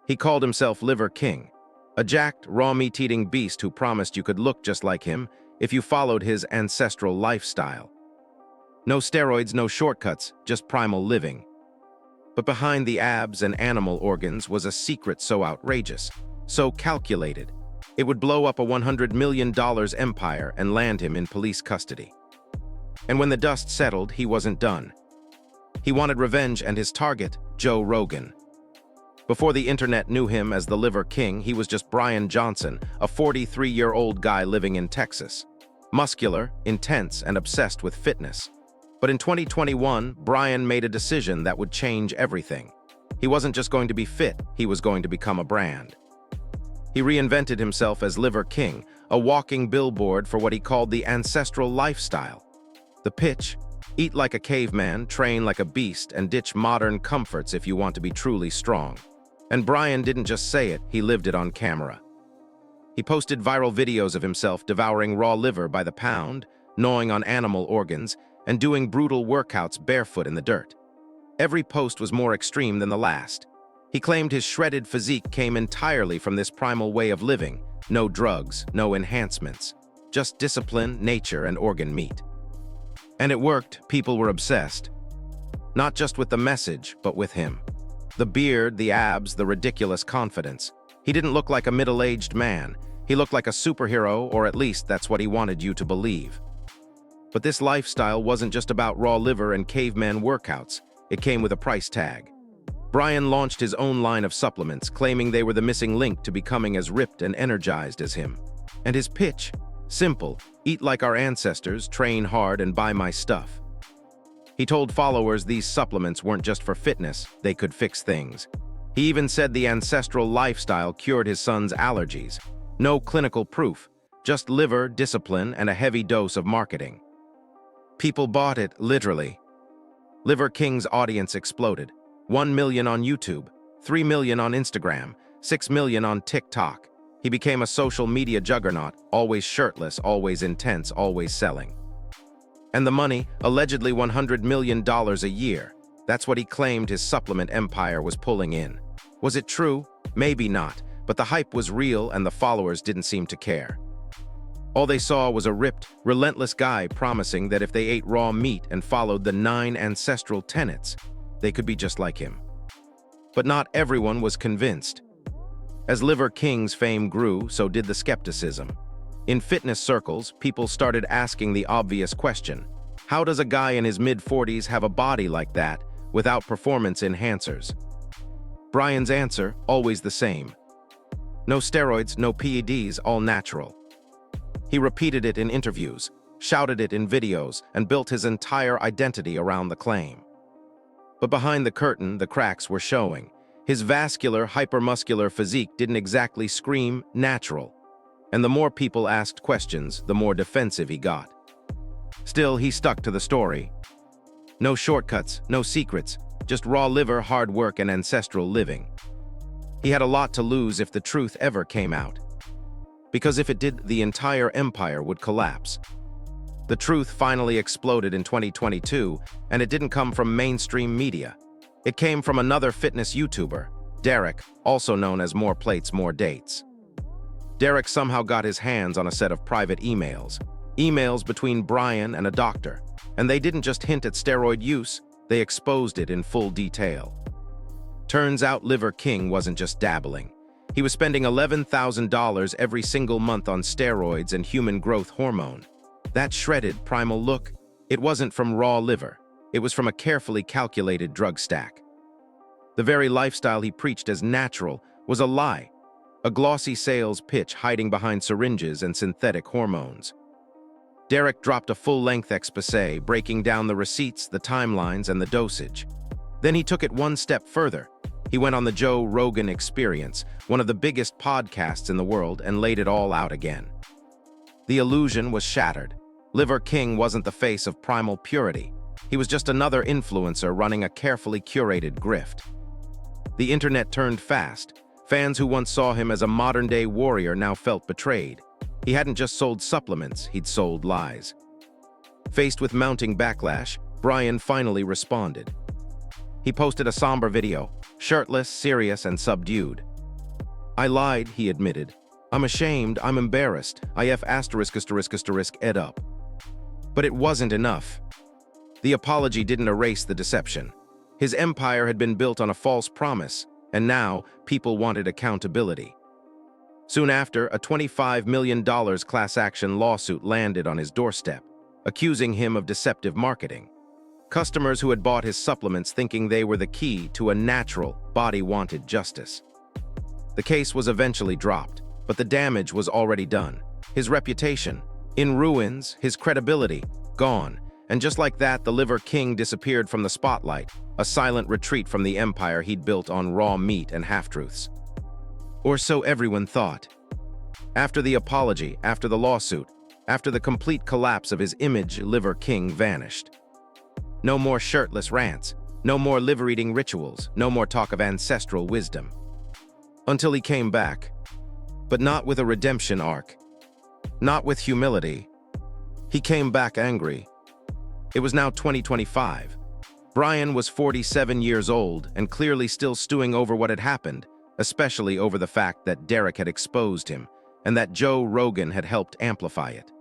He called himself Liver King, a jacked, raw meat-eating beast who promised you could look just like him if you followed his ancestral lifestyle. No steroids, no shortcuts, just primal living. But behind the abs and animal organs was a secret so outrageous, so calculated, it would blow up a $100 million empire and land him in police custody. And when the dust settled, he wasn't done. He wanted revenge, and his target, Joe Rogan. Before the internet knew him as the Liver King, he was just Brian Johnson, a 43-year-old guy living in Texas. Muscular, intense, and obsessed with fitness. But in 2021, Brian made a decision that would change everything. He wasn't just going to be fit, he was going to become a brand. He reinvented himself as Liver King, a walking billboard for what he called the ancestral lifestyle. The pitch: eat like a caveman, train like a beast, and ditch modern comforts if you want to be truly strong. And Brian didn't just say it, he lived it on camera. He posted viral videos of himself devouring raw liver by the pound, gnawing on animal organs, and doing brutal workouts barefoot in the dirt. Every post was more extreme than the last. He claimed his shredded physique came entirely from this primal way of living. No drugs, no enhancements, just discipline, nature, and organ meat. And it worked. People were obsessed. Not just with the message, but with him. The beard, the abs, the ridiculous confidence. He didn't look like a middle-aged man. He looked like a superhero, or at least that's what he wanted you to believe. But this lifestyle wasn't just about raw liver and caveman workouts. It came with a price tag. Brian launched his own line of supplements, claiming they were the missing link to becoming as ripped and energized as him. And his pitch? Simple: eat like our ancestors, train hard, and buy my stuff. He told followers these supplements weren't just for fitness, they could fix things. He even said the ancestral lifestyle cured his son's allergies. No clinical proof, just liver, discipline, and a heavy dose of marketing. People bought it, literally. Liver King's audience exploded. 1 million on YouTube, 3 million on Instagram, 6 million on TikTok. He became a social media juggernaut, always shirtless, always intense, always selling. And the money, allegedly $100 million a year. That's what he claimed his supplement empire was pulling in. Was it true? Maybe not, but the hype was real and the followers didn't seem to care. All they saw was a ripped, relentless guy promising that if they ate raw meat and followed the 9 ancestral tenets, they could be just like him. But not everyone was convinced. As Liver King's fame grew, so did the skepticism. In fitness circles, people started asking the obvious question: how does a guy in his mid-40s have a body like that without performance enhancers? Brian's answer, always the same: no steroids, no PEDs, all natural. He repeated it in interviews, shouted it in videos, and built his entire identity around the claim. But behind the curtain, the cracks were showing. His vascular, hypermuscular physique didn't exactly scream natural. And the more people asked questions, the more defensive he got. Still, he stuck to the story. No shortcuts, no secrets, just raw liver, hard work, and ancestral living. He had a lot to lose if the truth ever came out. Because if it did, the entire empire would collapse. The truth finally exploded in 2022, and it didn't come from mainstream media. It came from another fitness YouTuber, Derek, also known as More Plates, More Dates. Derek somehow got his hands on a set of private emails between Brian and a doctor, and they didn't just hint at steroid use, they exposed it in full detail. Turns out Liver King wasn't just dabbling. He was spending $11,000 every single month on steroids and human growth hormone. That shredded, primal look, it wasn't from raw liver. It was from a carefully calculated drug stack. The very lifestyle he preached as natural was a lie, a glossy sales pitch hiding behind syringes and synthetic hormones. Derek dropped a full-length exposé, breaking down the receipts, the timelines, and the dosage. Then he took it one step further. He went on the Joe Rogan Experience, one of the biggest podcasts in the world, and laid it all out again. The illusion was shattered. Liver King wasn't the face of primal purity. He was just another influencer running a carefully curated grift. The internet turned fast. Fans who once saw him as a modern-day warrior now felt betrayed. He hadn't just sold supplements, he'd sold lies. Faced with mounting backlash, Brian finally responded. He posted a somber video, shirtless, serious, and subdued. "I lied," he admitted. "I'm ashamed, I'm embarrassed. I f ******ed up." But it wasn't enough. The apology didn't erase the deception. His empire had been built on a false promise, and now people wanted accountability. Soon after, a $25 million class action lawsuit landed on his doorstep, accusing him of deceptive marketing. Customers who had bought his supplements thinking they were the key to a natural, body-wanted justice. The case was eventually dropped, but the damage was already done. His reputation, in ruins, his credibility, gone. And just like that, the Liver King disappeared from the spotlight, a silent retreat from the empire he'd built on raw meat and half-truths. Or so everyone thought. After the apology, after the lawsuit, after the complete collapse of his image, Liver King vanished. No more shirtless rants, no more liver-eating rituals, no more talk of ancestral wisdom. Until he came back. But not with a redemption arc. Not with humility. He came back angry. It was now 2025. Brian was 47 years old and clearly still stewing over what had happened, especially over the fact that Derek had exposed him and that Joe Rogan had helped amplify it.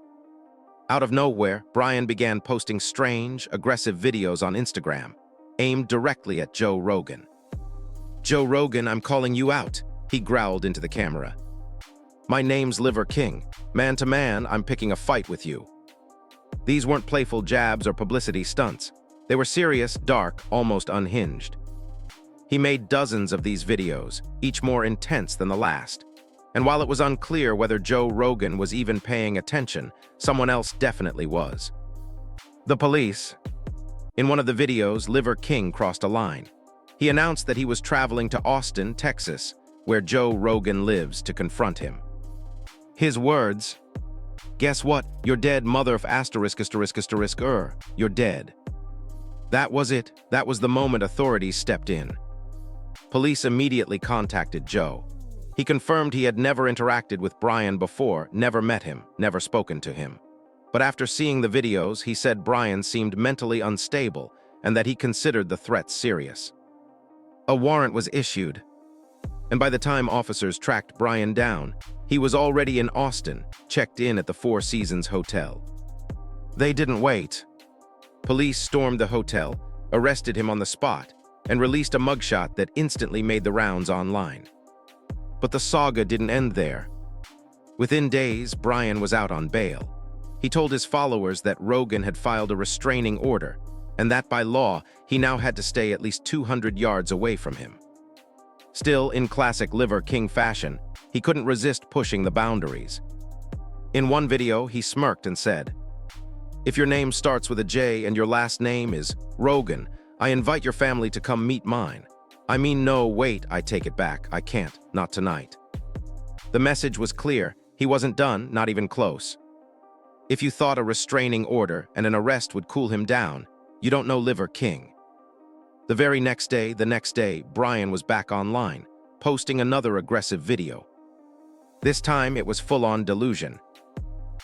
Out of nowhere, Brian began posting strange, aggressive videos on Instagram, aimed directly at Joe Rogan. "Joe Rogan, I'm calling you out," he growled into the camera. "My name's Liver King. Man to man, I'm picking a fight with you." These weren't playful jabs or publicity stunts. They were serious, dark, almost unhinged. He made dozens of these videos, each more intense than the last. And while it was unclear whether Joe Rogan was even paying attention, someone else definitely was. The police. In one of the videos, Liver King crossed a line. He announced that he was traveling to Austin, Texas, where Joe Rogan lives, to confront him. His words, "Guess what? You're dead, mother of *****. You're dead." That was it. That was the moment authorities stepped in. Police immediately contacted Joe. He confirmed he had never interacted with Brian before, never met him, never spoken to him. But after seeing the videos, he said Brian seemed mentally unstable and that he considered the threat serious. A warrant was issued, and by the time officers tracked Brian down, he was already in Austin, checked in at the Four Seasons Hotel. They didn't wait. Police stormed the hotel, arrested him on the spot, and released a mugshot that instantly made the rounds online. But the saga didn't end there. Within days, Brian was out on bail. He told his followers that Rogan had filed a restraining order, and that by law, he now had to stay at least 200 yards away from him. Still, in classic Liver King fashion, he couldn't resist pushing the boundaries. In one video, he smirked and said, "If your name starts with a J and your last name is Rogan, I invite your family to come meet mine. I mean, no, wait, I take it back. I can't, not tonight." The message was clear. He wasn't done, not even close. If you thought a restraining order and an arrest would cool him down, you don't know Liver King. The very next day, Brian was back online, posting another aggressive video. This time, it was full-on delusion.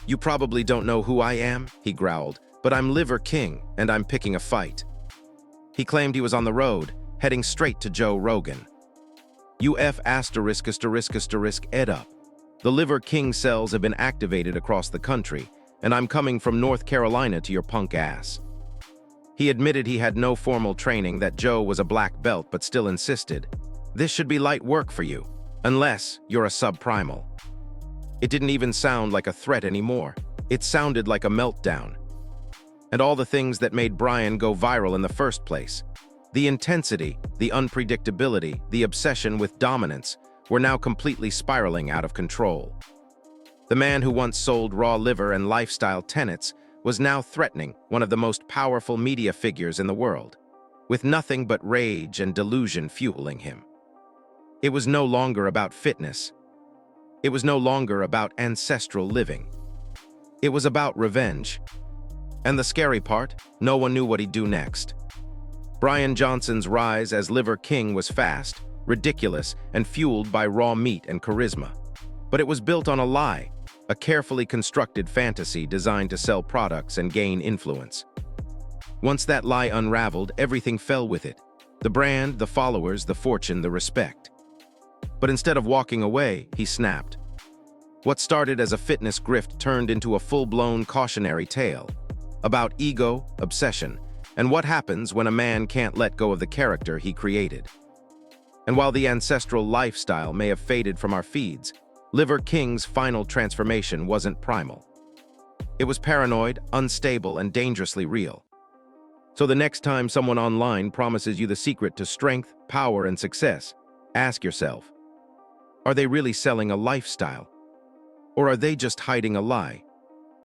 "You probably don't know who I am," he growled, "but I'm Liver King, and I'm picking a fight." He claimed he was on the road, heading straight to Joe Rogan. "You f *****ed up. The Liver King cells have been activated across the country, and I'm coming from North Carolina to your punk ass." He admitted he had no formal training, that Joe was a black belt, but still insisted, "This should be light work for you, unless you're a sub-primal." It didn't even sound like a threat anymore. It sounded like a meltdown. And all the things that made Brian go viral in the first place, the intensity, the unpredictability, the obsession with dominance, were now completely spiraling out of control. The man who once sold raw liver and lifestyle tenets was now threatening one of the most powerful media figures in the world, with nothing but rage and delusion fueling him. It was no longer about fitness. It was no longer about ancestral living. It was about revenge. And the scary part, no one knew what he'd do next. Brian Johnson's rise as Liver King was fast, ridiculous, and fueled by raw meat and charisma. But it was built on a lie, a carefully constructed fantasy designed to sell products and gain influence. Once that lie unraveled, everything fell with it. The brand, the followers, the fortune, the respect. But instead of walking away, he snapped. What started as a fitness grift turned into a full-blown cautionary tale about ego, obsession, and what happens when a man can't let go of the character he created. And while the ancestral lifestyle may have faded from our feeds, Liver King's final transformation wasn't primal. It was paranoid, unstable, and dangerously real. So the next time someone online promises you the secret to strength, power, and success, ask yourself, are they really selling a lifestyle? Or are they just hiding a lie?